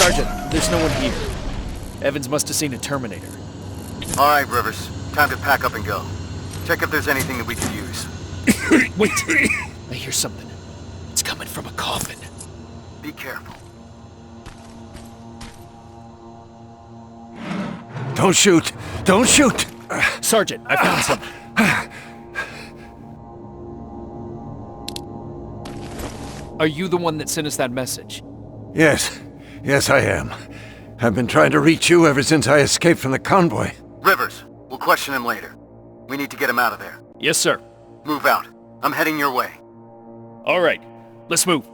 Sergeant, there's no one here. Evans must have seen a Terminator. All right, Rivers. Time to pack up and go. Check if there's anything that we could use. Wait! I hear something. It's coming from a coffin. Be careful. Don't shoot! Don't shoot! Sergeant, I found something. Are you the one that sent us that message? Yes. Yes, I am. I've been trying to reach you ever since I escaped from the convoy. Rivers, we'll question him later. We need to get him out of there. Yes, sir. Move out. I'm heading your way. All right, let's move.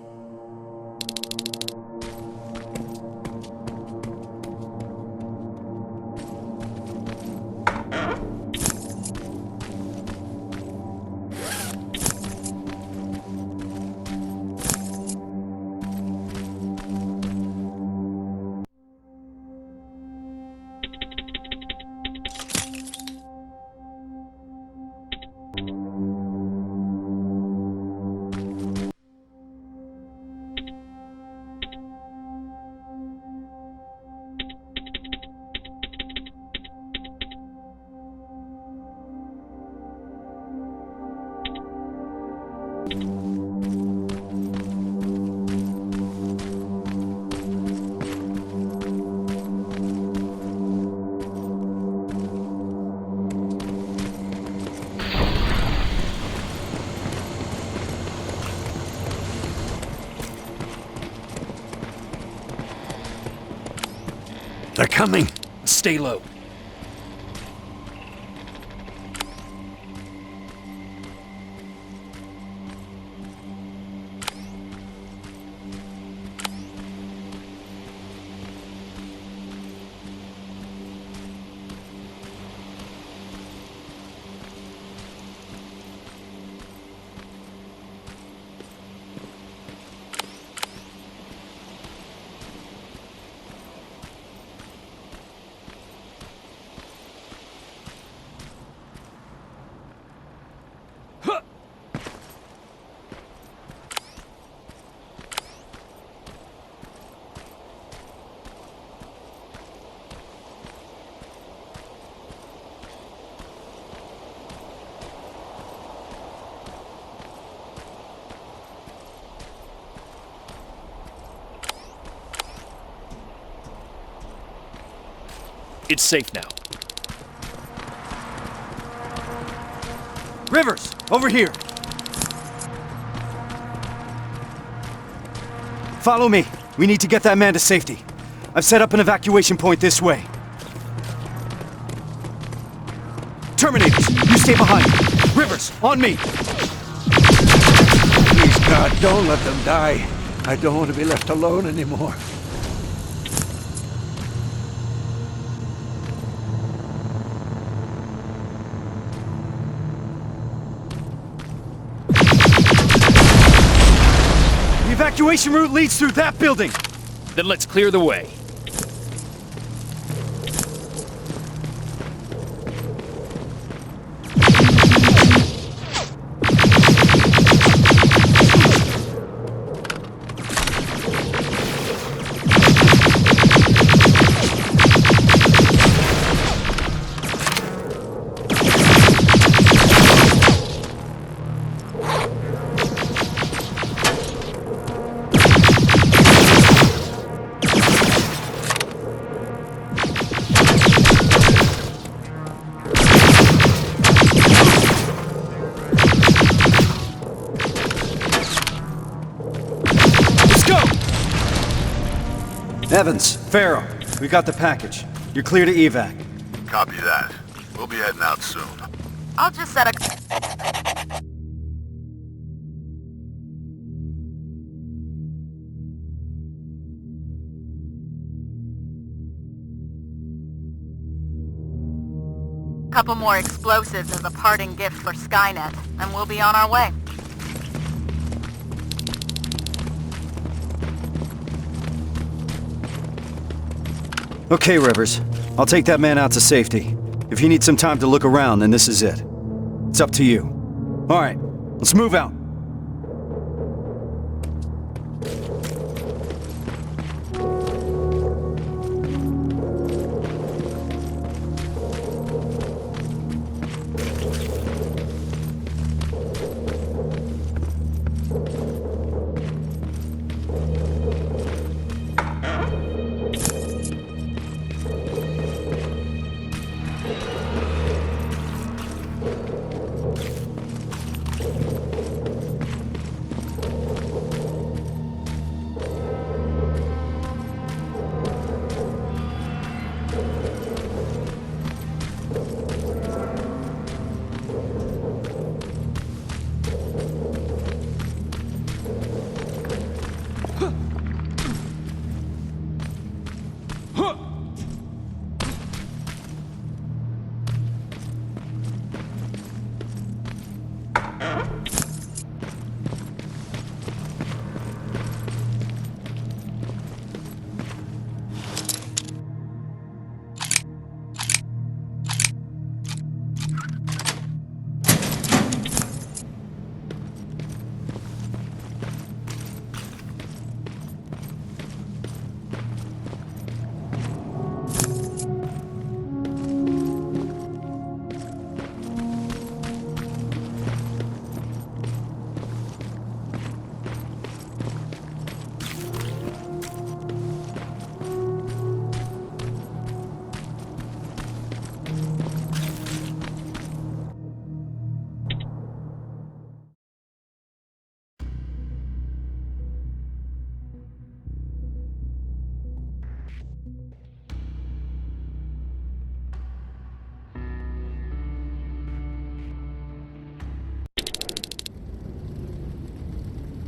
They're coming. Stay low. It's safe now. Rivers, over here. Follow me. We need to get that man to safety. I've set up an evacuation point this way. Terminators, you stay behind. Rivers, on me. Please, God, don't let them die. I don't want to be left alone anymore. The evacuation route leads through that building. Then let's clear the way. Evans, Farrow, we got the package. You're clear to evac. Copy that. We'll be heading out soon. I'll just set a... couple more explosives as a parting gift for Skynet, and we'll be on our way. Okay, Rivers. I'll take that man out to safety. If he needs some time to look around, then this is it. It's up to you. All right, let's move out.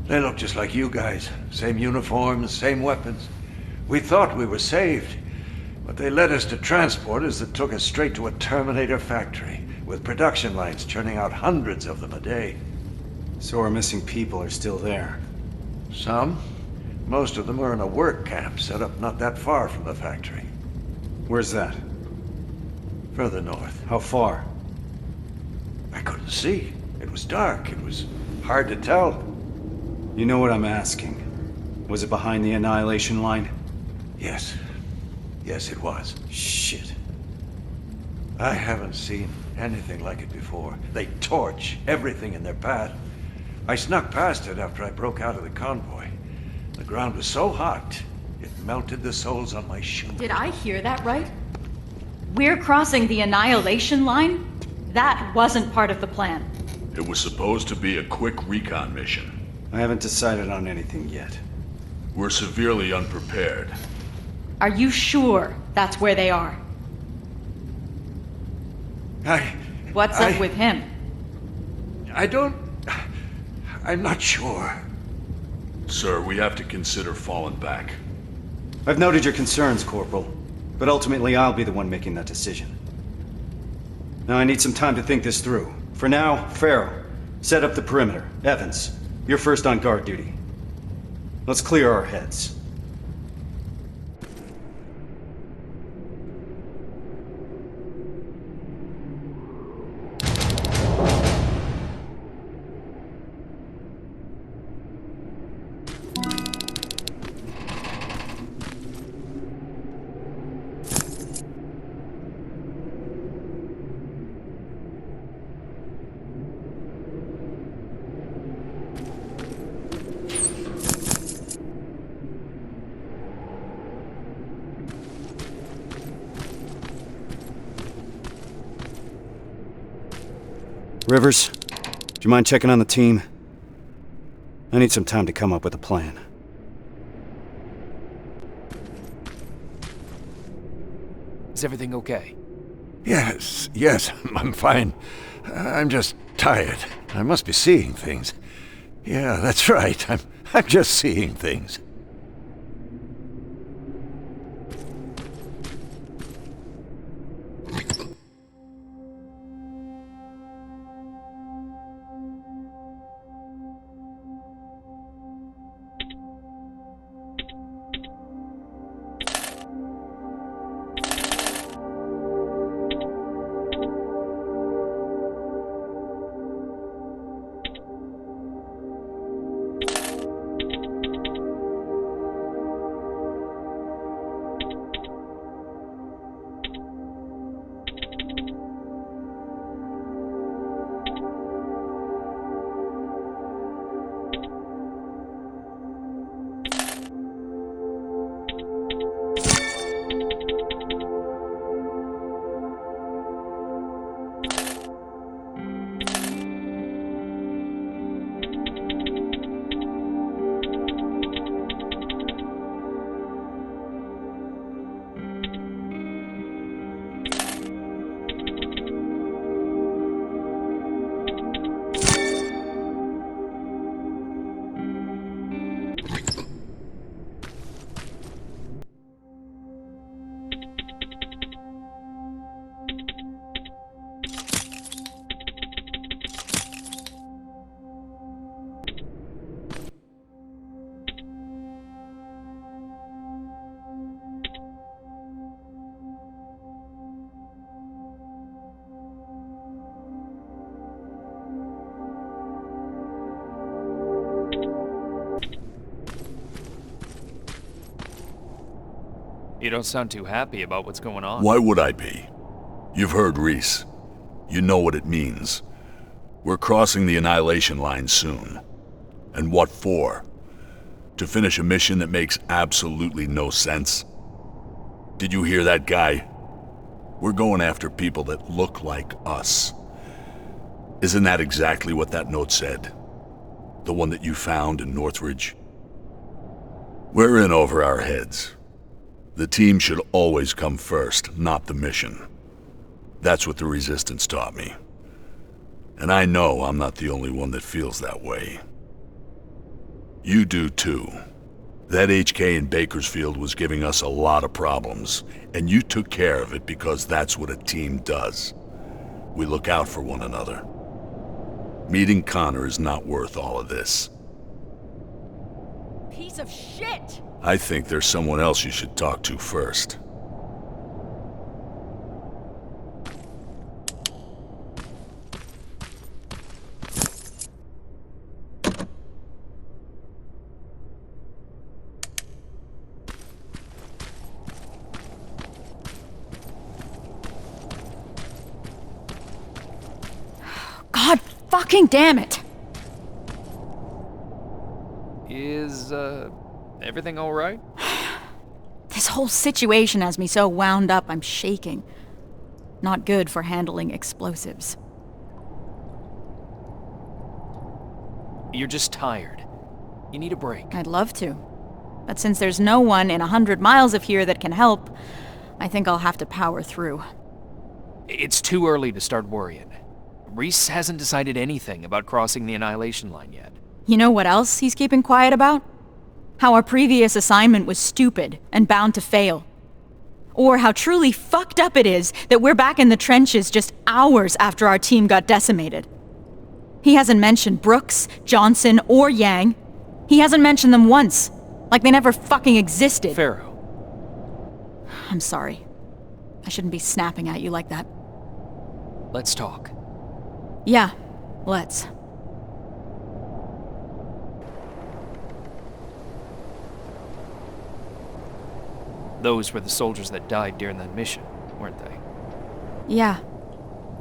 They look just like you guys. Same uniforms, same weapons. We thought we were saved, but they led us to transporters that took us straight to a Terminator factory, with production lines churning out hundreds of them a day. So our missing people are still there. Some. Most of them are in a work camp set up not that far from the factory. Where's that? Further north. How far? I couldn't see. It was dark. It was hard to tell. You know what I'm asking. Was it behind the Annihilation line? Yes. Yes, it was. Shit. I haven't seen anything like it before. They torch everything in their path. I snuck past it after I broke out of the convoy. The ground was so hot, it melted the soles on my shoes. Did I hear that right? We're crossing the Annihilation line? That wasn't part of the plan. It was supposed to be a quick recon mission. I haven't decided on anything yet. We're severely unprepared. Are you sure that's where they are? What's up with him? I'm not sure. Sir, we have to consider falling back. I've noted your concerns, Corporal, but ultimately I'll be the one making that decision. Now I need some time to think this through. For now, Farrell, set up the perimeter. Evans, you're first on guard duty. Let's clear our heads. Rivers, do you mind checking on the team? I need some time to come up with a plan. Is everything okay? Yes, I'm fine. I'm just tired. I must be seeing things. Yeah, that's right. I'm just seeing things. You don't sound too happy about what's going on. Why would I be? You've heard Reese. You know what it means. We're crossing the Annihilation line soon. And what for? To finish a mission that makes absolutely no sense? Did you hear that guy? We're going after people that look like us. Isn't that exactly what that note said? The one that you found in Northridge? We're in over our heads. The team should always come first, not the mission. That's what the Resistance taught me. And I know I'm not the only one that feels that way. You do too. That HK in Bakersfield was giving us a lot of problems, and you took care of it because that's what a team does. We look out for one another. Meeting Connor is not worth all of this. Piece of shit! I think there's someone else you should talk to first. God fucking damn it! Is, everything alright? This whole situation has me so wound up I'm shaking. Not good for handling explosives. You're just tired. You need a break. I'd love to. But since there's no one in 100 miles of here that can help, I think I'll have to power through. It's too early to start worrying. Reese hasn't decided anything about crossing the Annihilation line yet. You know what else he's keeping quiet about? How our previous assignment was stupid and bound to fail. Or how truly fucked up it is that we're back in the trenches just hours after our team got decimated. He hasn't mentioned Brooks, Johnson, or Yang. He hasn't mentioned them once. Like they never fucking existed. Pharaoh. I'm sorry. I shouldn't be snapping at you like that. Let's talk. Yeah, let's. Those were the soldiers that died during that mission, weren't they? Yeah,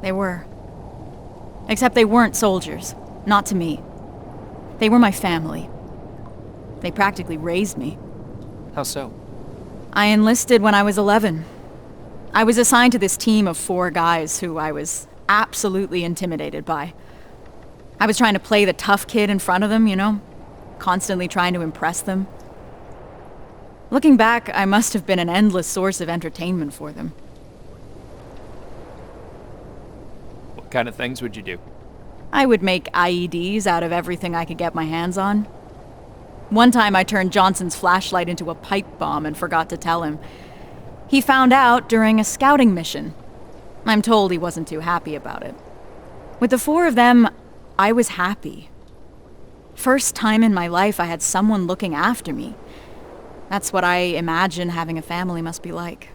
they were. Except they weren't soldiers. Not to me. They were my family. They practically raised me. How so? I enlisted when I was 11. I was assigned to this team of 4 guys who I was absolutely intimidated by. I was trying to play the tough kid in front of them, you know? Constantly trying to impress them. Looking back, I must have been an endless source of entertainment for them. What kind of things would you do? I would make IEDs out of everything I could get my hands on. One time I turned Johnson's flashlight into a pipe bomb and forgot to tell him. He found out during a scouting mission. I'm told he wasn't too happy about it. With the 4 of them, I was happy. First time in my life I had someone looking after me. That's what I imagine having a family must be like.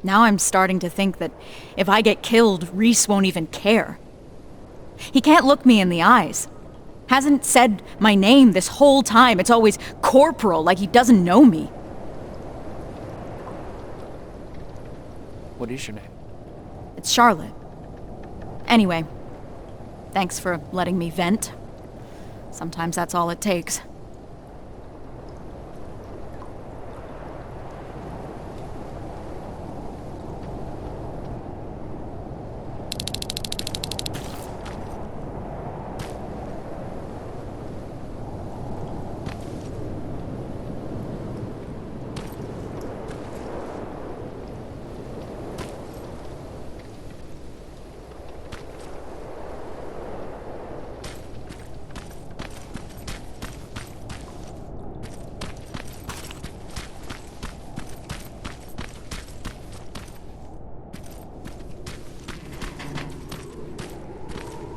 Now I'm starting to think that if I get killed, Reese won't even care. He can't look me in the eyes. Hasn't said my name this whole time. It's always Corporal, like he doesn't know me. What is your name? It's Charlotte. Anyway, thanks for letting me vent. Sometimes that's all it takes.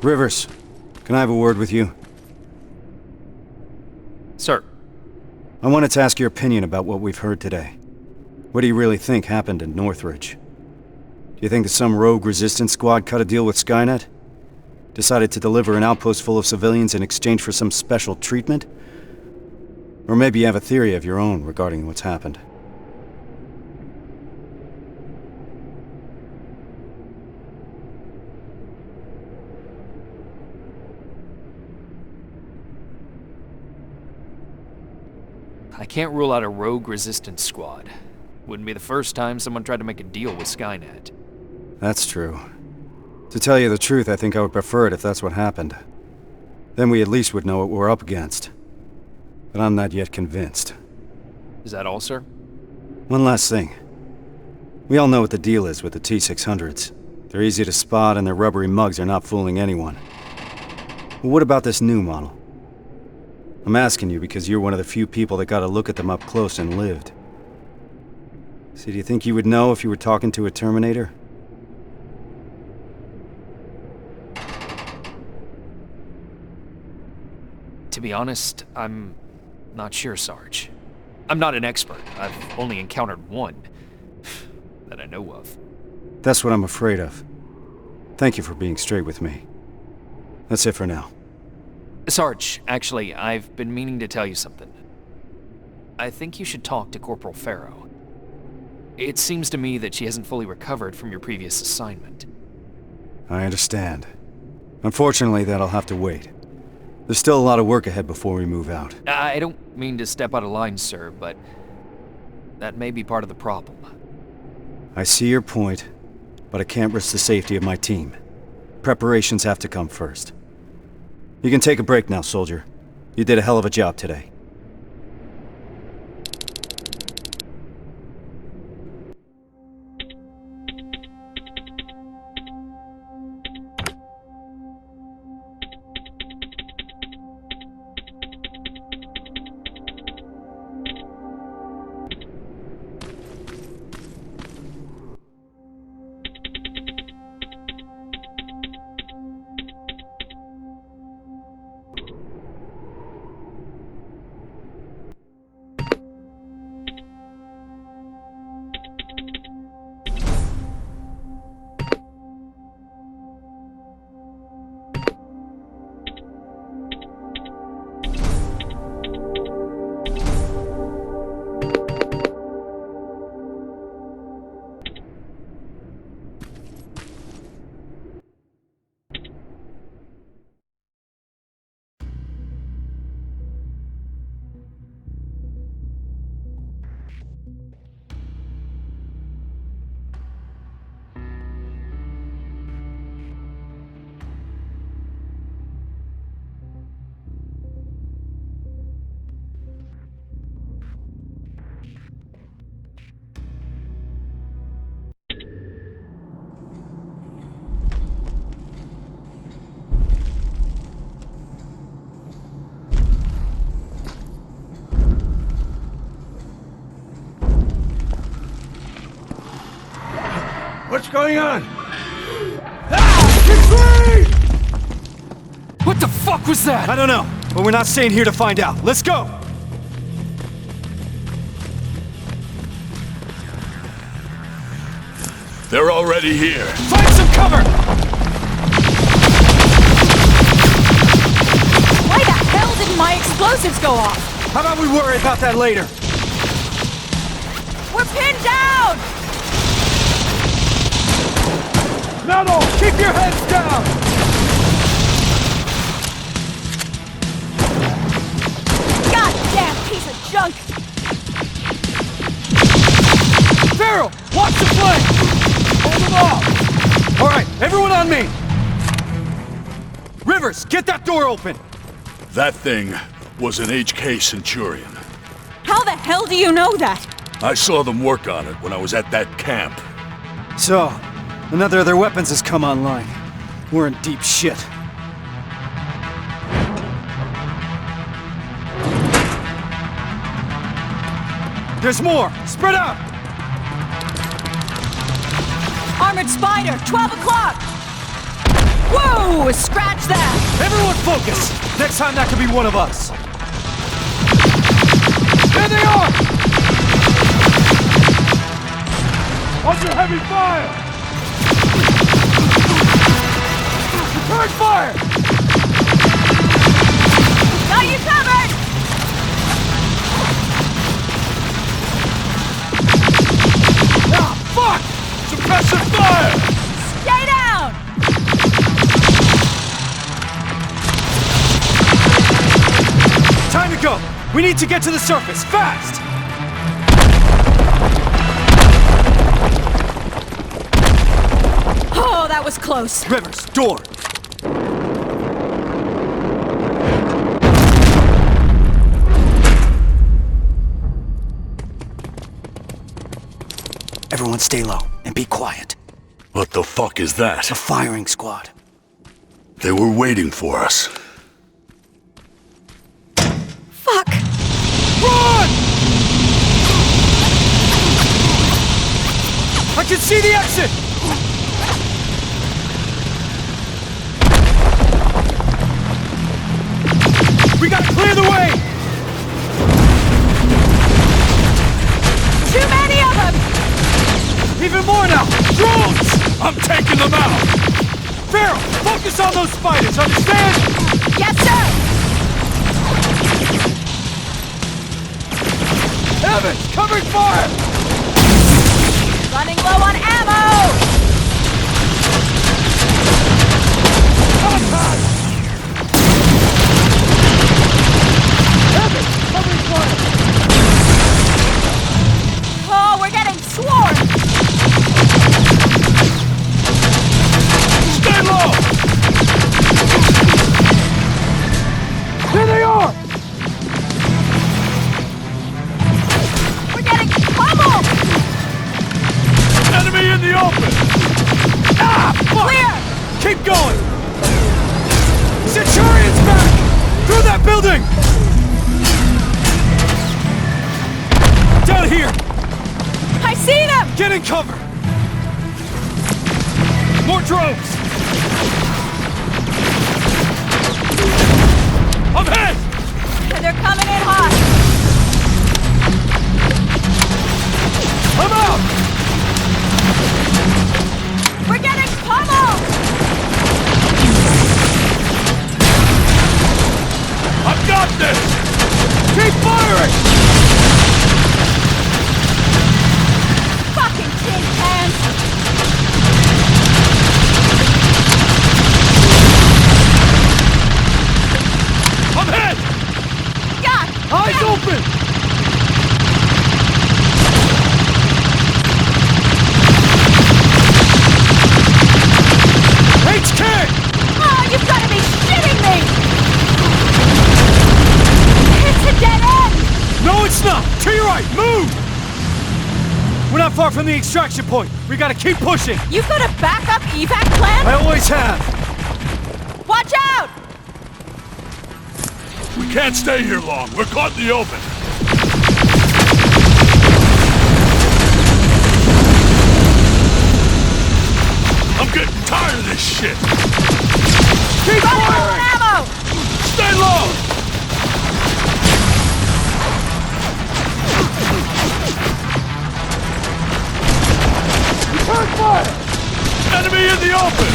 Rivers, can I have a word with you? Sir. I wanted to ask your opinion about what we've heard today. What do you really think happened in Northridge? Do you think that some rogue resistance squad cut a deal with Skynet? Decided to deliver an outpost full of civilians in exchange for some special treatment? Or maybe you have a theory of your own regarding what's happened. I can't rule out a rogue resistance squad. Wouldn't be the first time someone tried to make a deal with Skynet. That's true. To tell you the truth, I think I would prefer it if that's what happened. Then we at least would know what we're up against. But I'm not yet convinced. Is that all, sir? One last thing. We all know what the deal is with the T-600s. They're easy to spot and their rubbery mugs are not fooling anyone. But what about this new model? I'm asking you because you're one of the few people that got a look at them up close and lived. So do you think you would know if you were talking to a Terminator? To be honest, I'm not sure, Sarge. I'm not an expert. I've only encountered one that I know of. That's what I'm afraid of. Thank you for being straight with me. That's it for now. Sarge, actually, I've been meaning to tell you something. I think you should talk to Corporal Pharaoh. It seems to me that she hasn't fully recovered from your previous assignment. I understand. Unfortunately, that'll have to wait. There's still a lot of work ahead before we move out. I don't mean to step out of line, sir, but that may be part of the problem. I see your point. but I can't risk the safety of my team. Preparations have to come first. You can take a break now, soldier. You did a hell of a job today. What's going on? Ah! Retreat! What the fuck was that? I don't know, but we're not staying here to find out. Let's go! They're already here. Find some cover! Why the hell didn't my explosives go off? How about we worry about that later? We're pinned down! Metal, keep your heads down! Goddamn piece of junk! Farrell, watch the flank! Hold them off! All right, everyone on me! Rivers, get that door open! That thing was an HK Centurion. How the hell do you know that? I saw them work on it when I was at that camp. So, another of their weapons has come online. We're in deep shit. There's more! Spread out! Armored Spider, 12 o'clock! Whoa! Scratch that! Everyone focus! Next time that could be one of us. There they are! Under heavy fire! Return fire! Got you covered! Ah, fuck! Suppressive fire! Stay down! Time to go! We need to get to the surface, fast! Oh, that was close. Rivers, door! Everyone stay low and be quiet. What the fuck is that? A firing squad. They were waiting for us. Fuck! Run! I can see the exit! We gotta clear the way! Too many of them! Even more now! Drones! I'm taking them out! Farrell, focus on those spiders, understand? Yes, sir! Evans, covering fire! Running low on ammo! Contact! Evans, covering fire! Oh, we're getting swarmed! in the open! Ah, fuck! Clear! Keep going! Centurion's back! Through that building! Down here! I see them! Get in cover! More drones! I'm hit! They're coming in hot! I'm out! We're getting pummeled! I've got this! Keep firing! Fucking tin cans! I'm hit! God! Eyes open! HK! Oh, you've got to be shitting me! It's a dead end! No, it's not! To your right! Move! We're not far from the extraction point. We gotta keep pushing. You've got a backup evac plan? I always have. Watch out! We can't stay here long. We're caught in the open. I'm getting tired of this shit. Keep Running low on firing! ammo! Stay low! Return fire! Enemy in the open!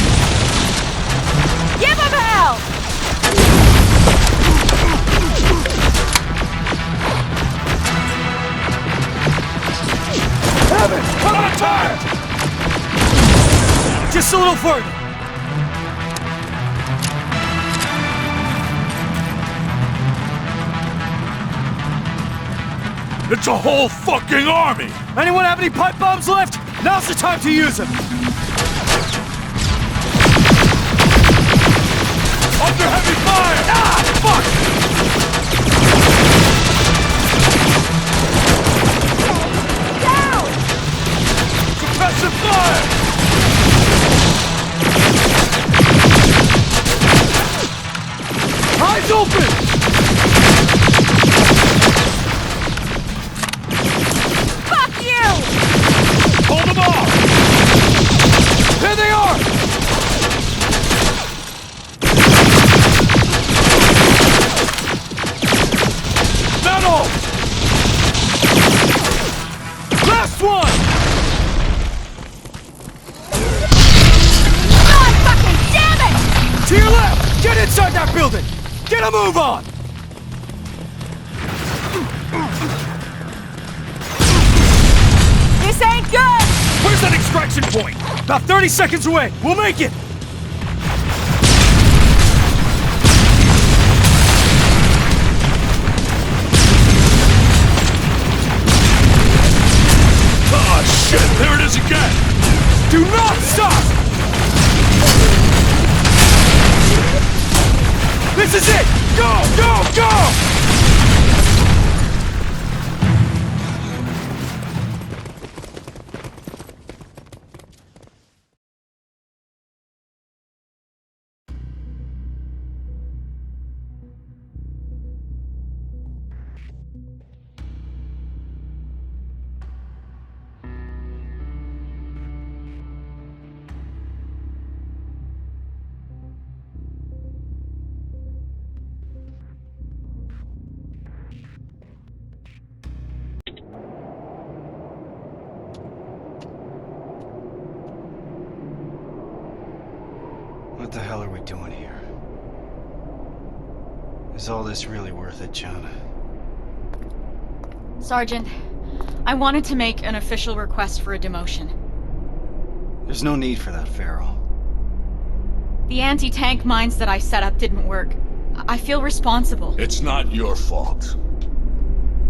Give him hell! Have it! Come on, time! Just a little further. It's a whole fucking army! Anyone have any pipe bombs left? Now's the time to use them. Under heavy fire! Ah, fuck! Down! Suppressive fire! Eyes open! Fuck you! Hold them off! There they are! Metal! Last one! God fucking damn it! To your left! Get inside that building! Get a move on! This ain't good! Where's that extraction point? About 30 seconds away. We'll make it! Ah, shit! There it is again! Do not stop! This is it! Go, go, go! What the hell are we doing here? Is all this really worth it, John? Sergeant, I wanted to make an official request for a demotion. There's no need for that, Farrell. The anti-tank mines that I set up didn't work. I feel responsible. It's not your fault.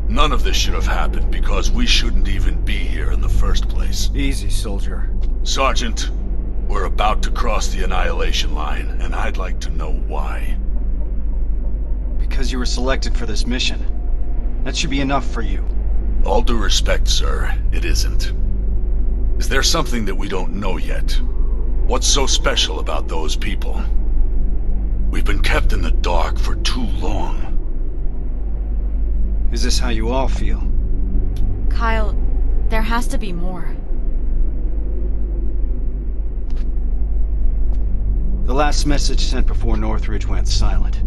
None of this should have happened because we shouldn't even be here in the first place. Easy, soldier. Sergeant, we're about to cross the Annihilation line, and I'd like to know why. Because you were selected for this mission. That should be enough for you. All due respect, sir, it isn't. Is there something that we don't know yet? What's so special about those people? We've been kept in the dark for too long. Is this how you all feel? Kyle, there has to be more. The last message sent before Northridge went silent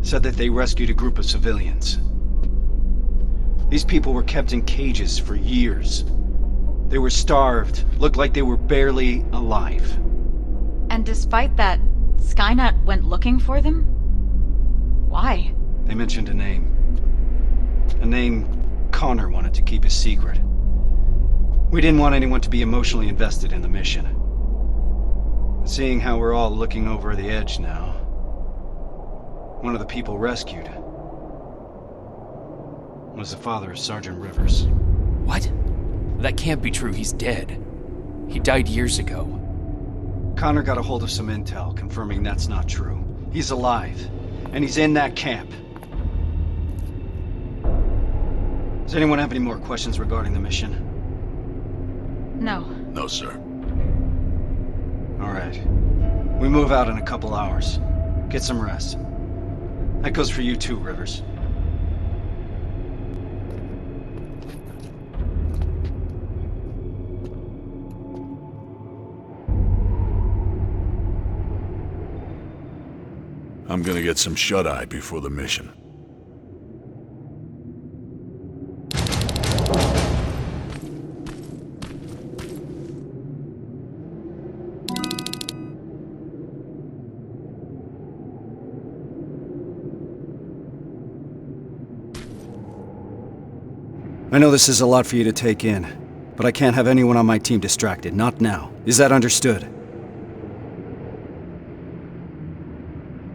said that they rescued a group of civilians. These people were kept in cages for years. They were starved, looked like they were barely alive. And despite that, Skynet went looking for them? Why? They mentioned a name. A name Connor wanted to keep a secret. We didn't want anyone to be emotionally invested in the mission. But seeing how we're all looking over the edge now, one of the people rescued was the father of Sergeant Rivers. What? That can't be true. He's dead. He died years ago. Connor got a hold of some intel confirming that's not true. He's alive, and he's in that camp. Does anyone have any more questions regarding the mission? No. No, sir. All right. We move out in a couple hours. Get some rest. That goes for you too, Rivers. I'm gonna get some shut-eye before the mission. I know this is a lot for you to take in, but I can't have anyone on my team distracted, not now. Is that understood?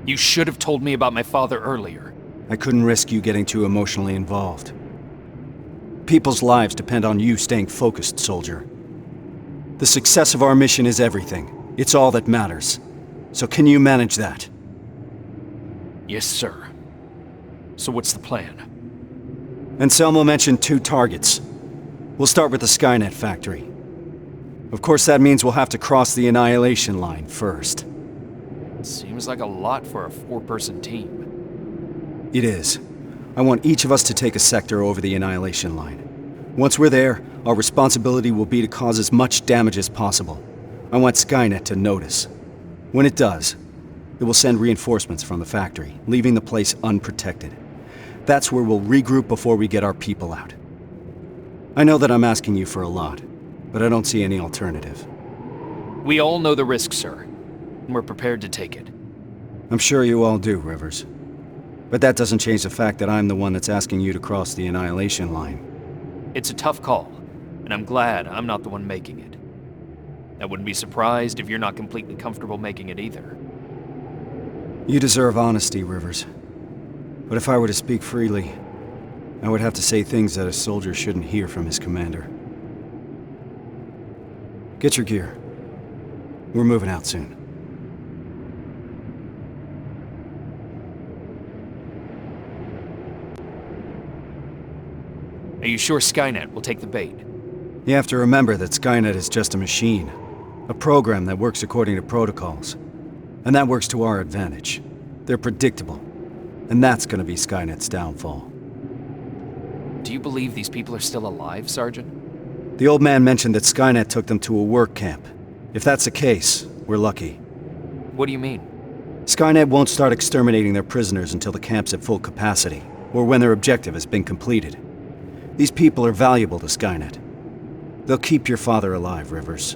You should have told me about my father earlier. I couldn't risk you getting too emotionally involved. People's lives depend on you staying focused, soldier. The success of our mission is everything. It's all that matters. So can you manage that? Yes, sir. So what's the plan? Anselmo mentioned 2 targets. We'll start with the Skynet factory. Of course, that means we'll have to cross the Annihilation line first. Seems like a lot for a 4-person team. It is. I want each of us to take a sector over the Annihilation line. Once we're there, our responsibility will be to cause as much damage as possible. I want Skynet to notice. When it does, it will send reinforcements from the factory, leaving the place unprotected. That's where we'll regroup before we get our people out. I know that I'm asking you for a lot, but I don't see any alternative. We all know the risk, sir, and we're prepared to take it. I'm sure you all do, Rivers. But that doesn't change the fact that I'm the one that's asking you to cross the Annihilation line. It's a tough call, and I'm glad I'm not the one making it. I wouldn't be surprised if you're not completely comfortable making it either. You deserve honesty, Rivers. But if I were to speak freely, I would have to say things that a soldier shouldn't hear from his commander. Get your gear. We're moving out soon. Are you sure Skynet will take the bait? You have to remember that Skynet is just a machine. A program that works according to protocols. And that works to our advantage. They're predictable. And that's gonna be Skynet's downfall. Do you believe these people are still alive, Sergeant? The old man mentioned that Skynet took them to a work camp. If that's the case, we're lucky. What do you mean? Skynet won't start exterminating their prisoners until the camp's at full capacity, or when their objective has been completed. These people are valuable to Skynet. They'll keep your father alive, Rivers.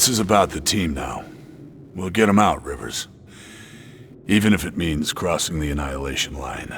This is about the team now. We'll get them out, Rivers. Even if it means crossing the Annihilation line.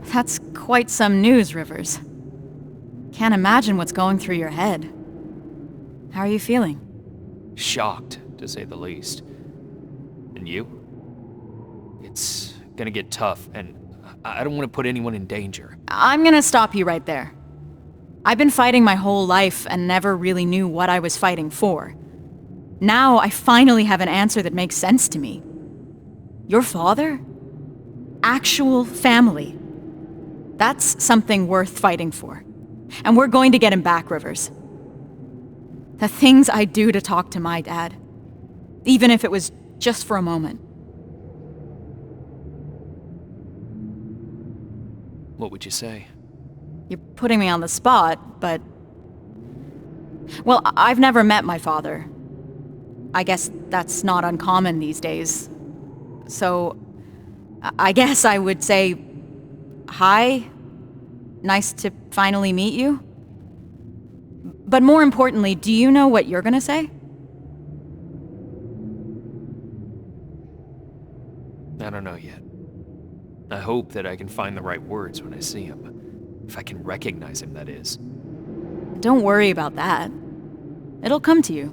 That's quite some news, Rivers. Can't imagine what's going through your head. How are you feeling? Shocked, to say the least. And you? It's gonna get tough, and I don't want to put anyone in danger. I'm gonna stop you right there. I've been fighting my whole life and never really knew what I was fighting for. Now I finally have an answer that makes sense to me. Your father? Actual family. That's something worth fighting for. And we're going to get him back, Rivers. The things I'd do to talk to my dad. Even if it was just for a moment. What would you say? You're putting me on the spot, but... Well, I've never met my father. I guess that's not uncommon these days. So, I guess I would say... Hi. Nice to finally meet you. But more importantly, do you know what you're gonna say? I don't know yet. I hope that I can find the right words when I see him. If I can recognize him, that is. Don't worry about that. It'll come to you.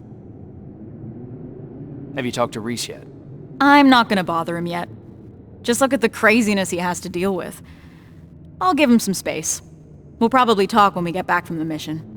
Have you talked to Reese yet? I'm not gonna bother him yet. Just look at the craziness he has to deal with. I'll give him some space. We'll probably talk when we get back from the mission.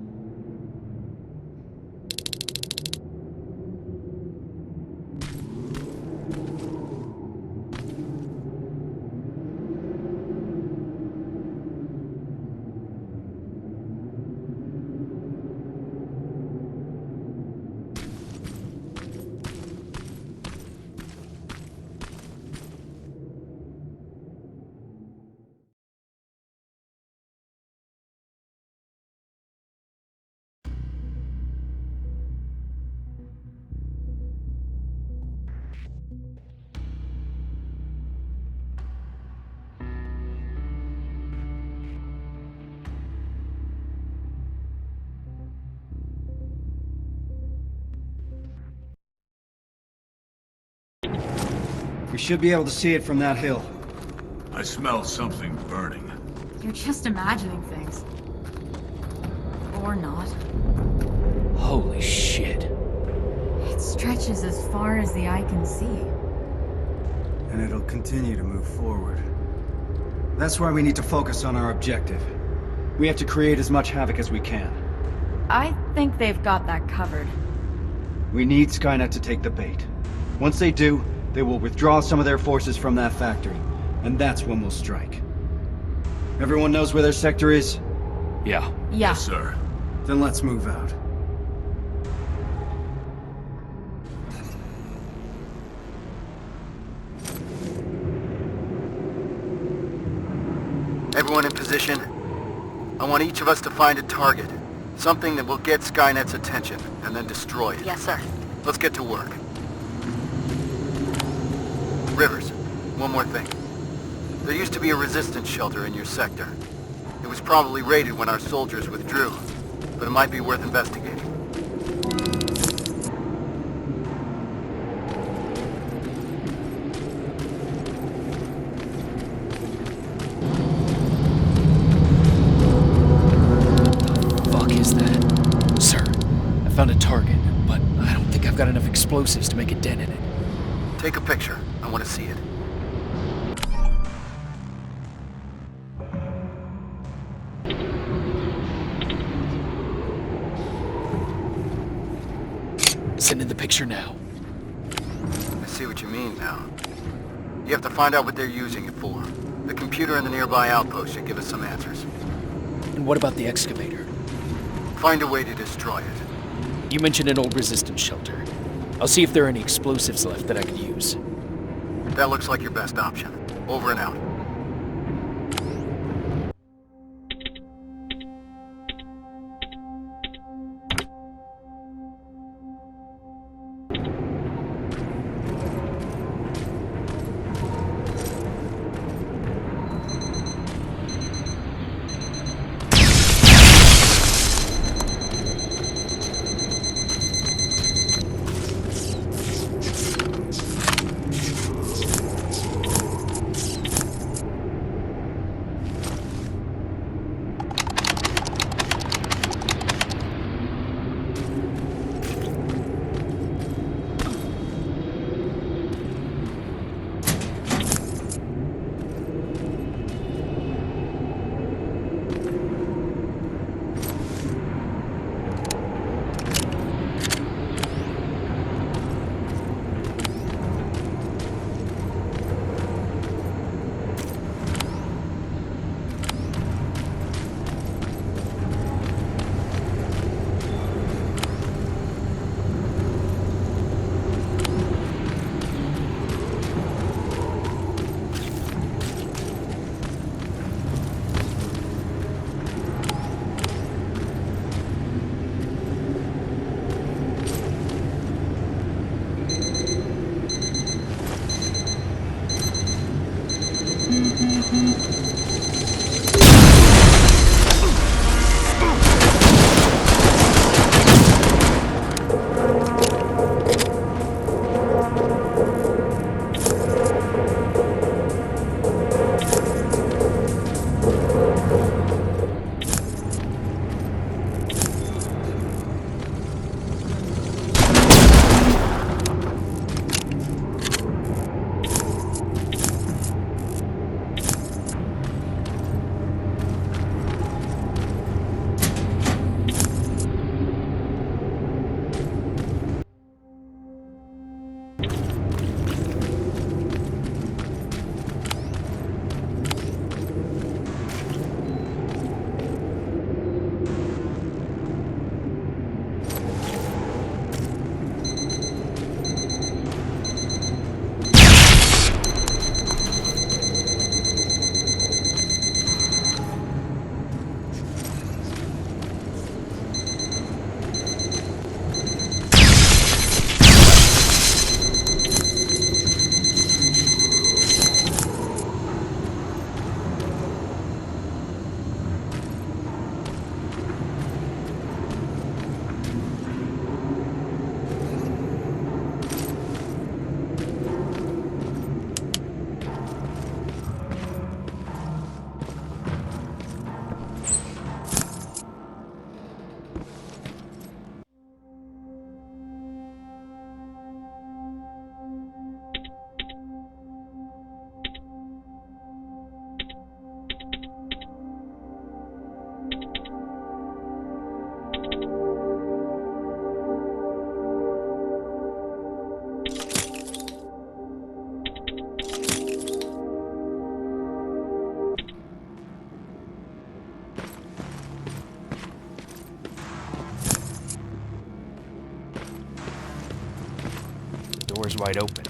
We should be able to see it from that hill. I smell something burning. You're just imagining things. Or not. Holy shit. It stretches as far as the eye can see. And it'll continue to move forward. That's why we need to focus on our objective. We have to create as much havoc as we can. I think they've got that covered. We need Skynet to take the bait. Once they do, they will withdraw some of their forces from that factory, and that's when we'll strike. Everyone knows where their sector is? Yeah. Yeah. Yes, sir. Then let's move out. Everyone in position. I want each of us to find a target. Something that will get Skynet's attention, and then destroy it. Yes, sir. Let's get to work. Rivers, one more thing. There used to be a resistance shelter in your sector. It was probably raided when our soldiers withdrew, but it might be worth investigating. Fuck is that? Sir, I found a target, but I don't think I've got enough explosives to make a dent in it. Take a picture. I want to see it. isn't in the picture now. I see what you mean now. You have to find out what they're using it for. The computer in the nearby outpost should give us some answers. And what about the excavator? Find a way to destroy it. You mentioned an old resistance shelter. I'll see if there are any explosives left that I could use. That looks like your best option. Over and out. Door's wide open.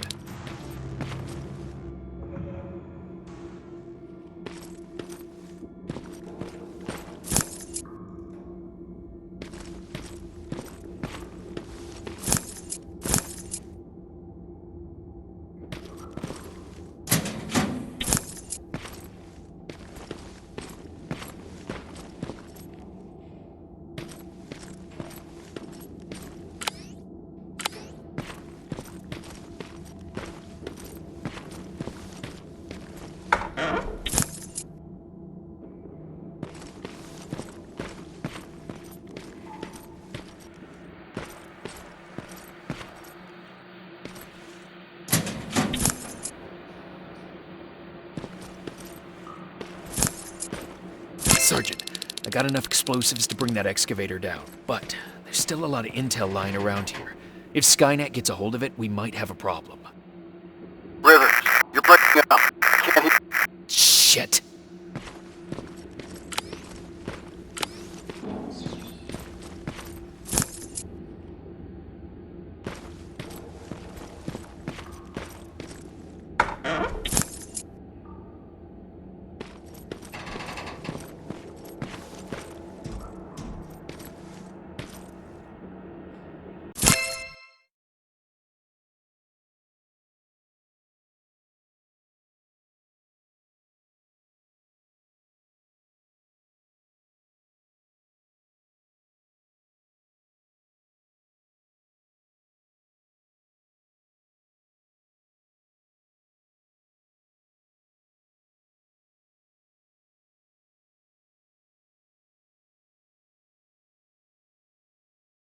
Sergeant, I got enough explosives to bring that excavator down, but there's still a lot of intel lying around here. If Skynet gets a hold of it, we might have a problem. Rivers, you're breaking up. Can't hear. Shit.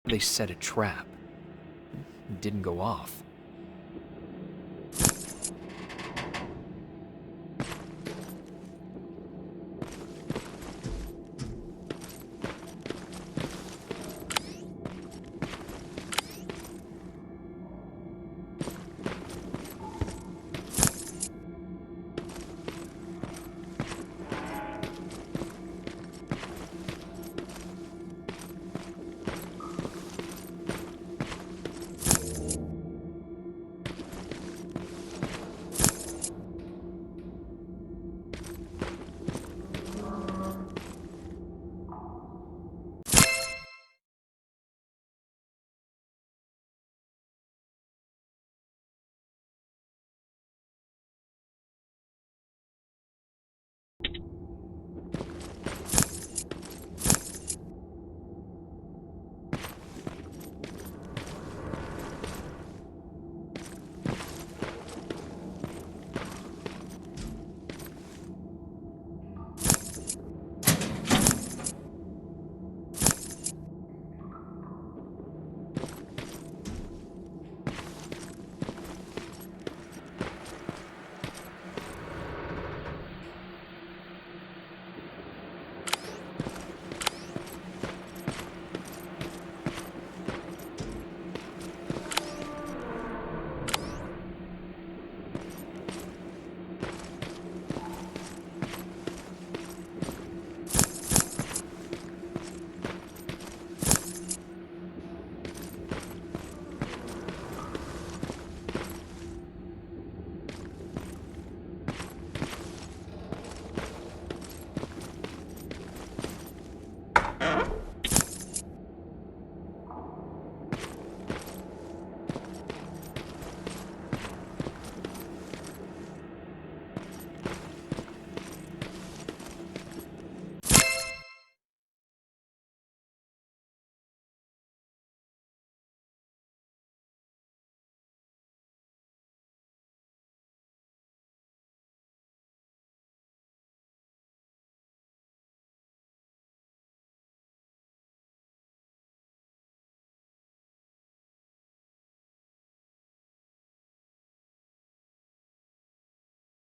They set a trap. It didn't go off.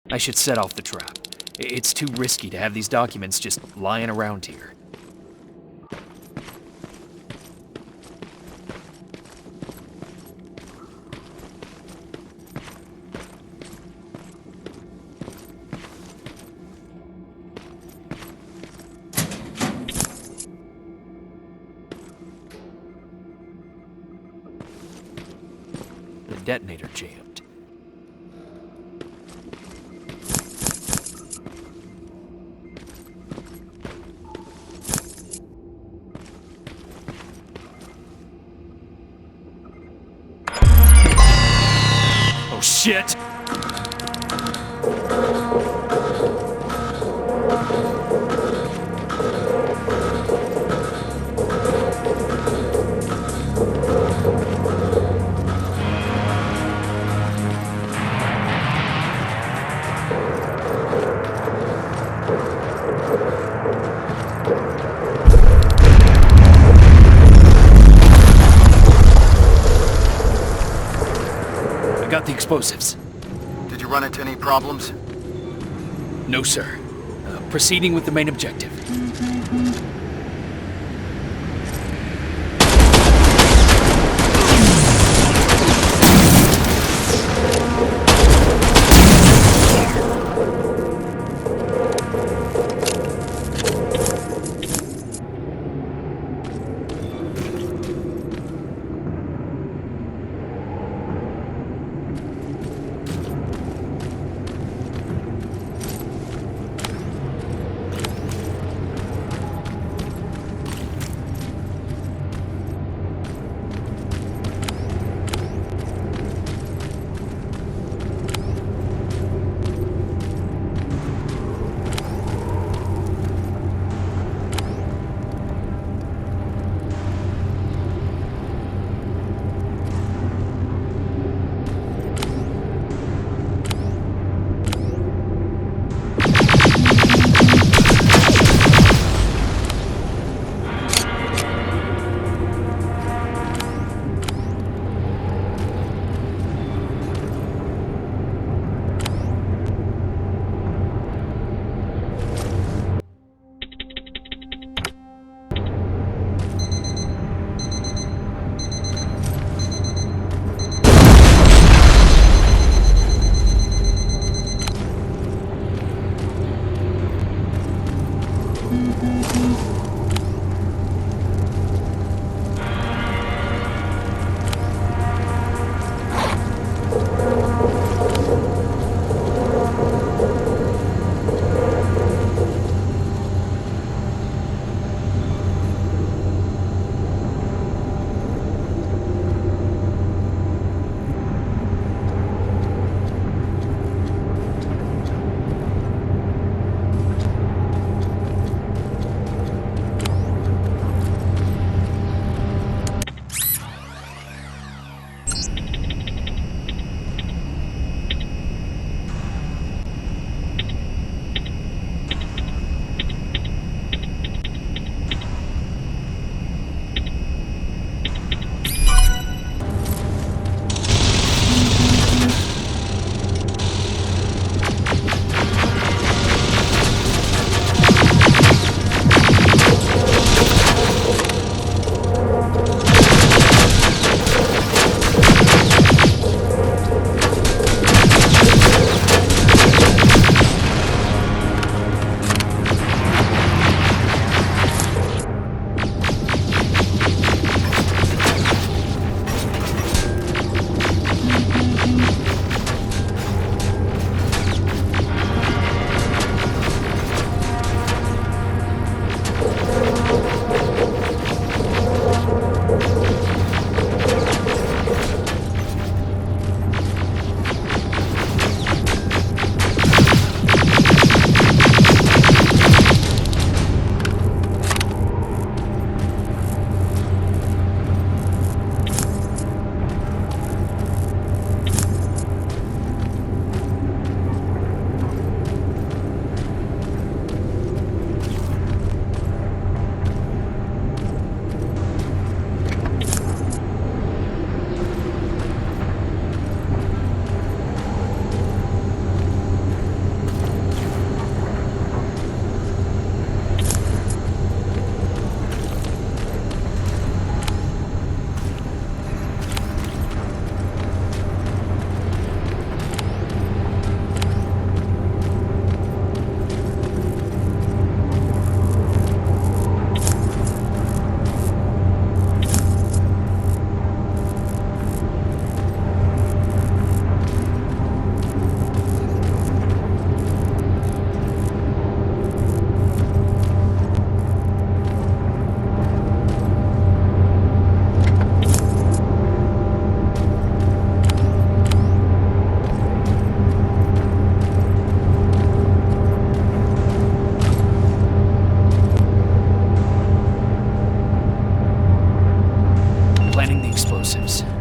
I should set off the trap. It's too risky to have these documents just lying around here. The detonator jammed. Oh shit! I got the explosives. Did you run into any problems? No, sir. Proceeding with the main objective. explosives.